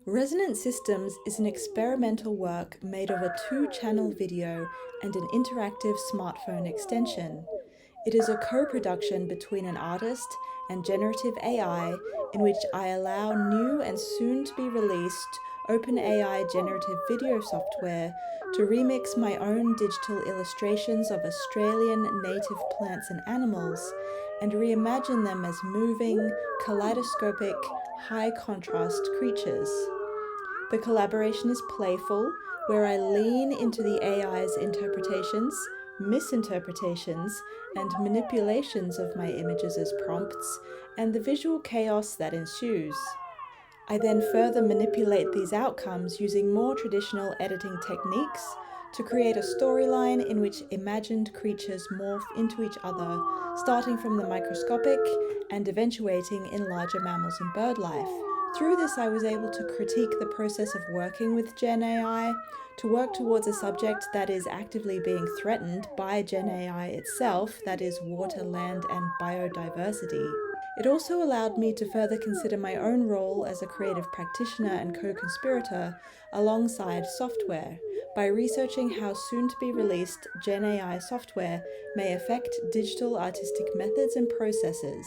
Resonant Systems is an experimental work made of a two-channel video and an interactive smartphone extension. It is a co-production between an artist and generative AI in which I allow new and soon-to-be-released OpenAI generative video software to remix my own digital illustrations of Australian native plants and animals and reimagine them as moving, kaleidoscopic, high-contrast creatures. The collaboration is playful, where I lean into the AI's interpretations, misinterpretations, and manipulations of my images as prompts, and the visual chaos that ensues. I then further manipulate these outcomes using more traditional editing techniques to create a storyline in which imagined creatures morph into each other, starting from the microscopic and eventuating in larger mammals and bird life. Through this, I was able to critique the process of working with Gen AI, to work towards a subject that is actively being threatened by Gen AI itself, that is water, land, and biodiversity. It also allowed me to further consider my own role as a creative practitioner and co-conspirator alongside software by researching how soon-to-be-released Gen AI software may affect digital artistic methods and processes.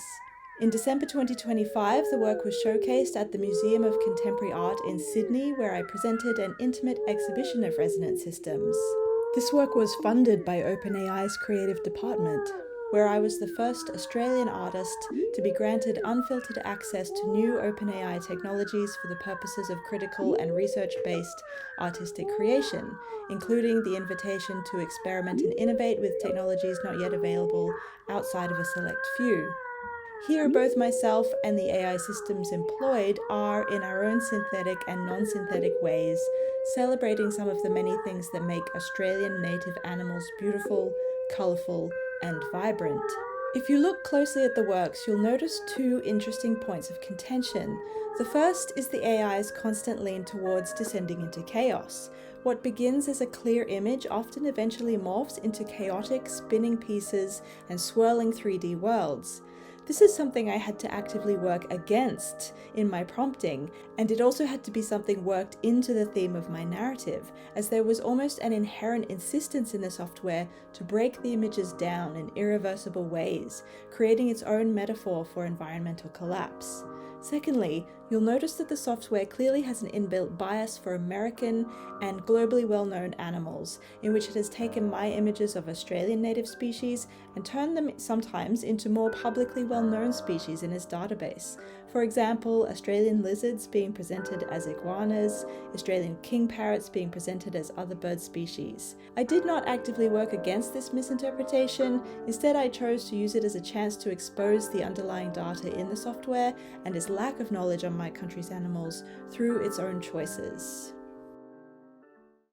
In December 2025, the work was showcased at the Museum of Contemporary Art in Sydney, where I presented an intimate exhibition of resonant systems. This work was funded by OpenAI's creative department, where I was the first Australian artist to be granted unfiltered access to new OpenAI technologies for the purposes of critical and research-based artistic creation, including the invitation to experiment and innovate with technologies not yet available outside of a select few. Here, both myself and the AI systems employed are, in our own synthetic and non-synthetic ways, celebrating some of the many things that make Australian native animals beautiful, colourful, and vibrant. If you look closely at the works, you'll notice two interesting points of contention. The first is the AI's constant lean towards descending into chaos. What begins as a clear image often eventually morphs into chaotic, spinning pieces and swirling 3D worlds. This is something I had to actively work against in my prompting, and it also had to be something worked into the theme of my narrative, as there was almost an inherent insistence in the software to break the images down in irreversible ways, creating its own metaphor for environmental collapse. Secondly, you'll notice that the software clearly has an inbuilt bias for American and globally well-known animals, in which it has taken my images of Australian native species and turned them sometimes into more publicly well-known species in its database. For example, Australian lizards being presented as iguanas, Australian king parrots being presented as other bird species. I did not actively work against this misinterpretation. Instead, I chose to use it as a chance to expose the underlying data in the software and its lack of knowledge on my country's animals through its own choices.